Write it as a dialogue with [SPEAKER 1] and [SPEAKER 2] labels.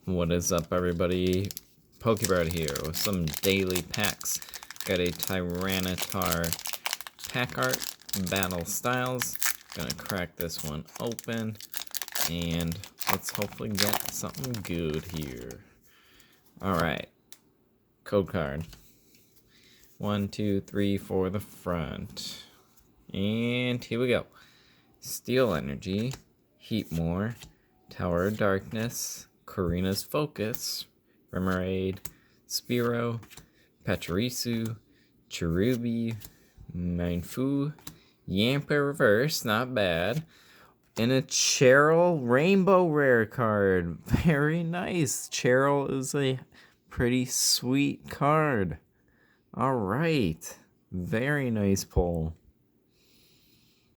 [SPEAKER 1] What is up, everybody? Pokebird here with some daily packs. Got a Tyranitar pack art, Battle Styles. Gonna crack this one open, and let's hopefully get something good here. Alright, code card. 1, 2, 3 for the front. And here we go. Steel Energy, Heatmore, Tower of Darkness, Karina's Focus, Remoraid, Spearow, Pachirisu, Cherubi, Mienfoo, Yamper Reverse, not bad, and a Cheryl Rainbow Rare card. Very nice. Cheryl is a pretty sweet card. Alright, very nice pull.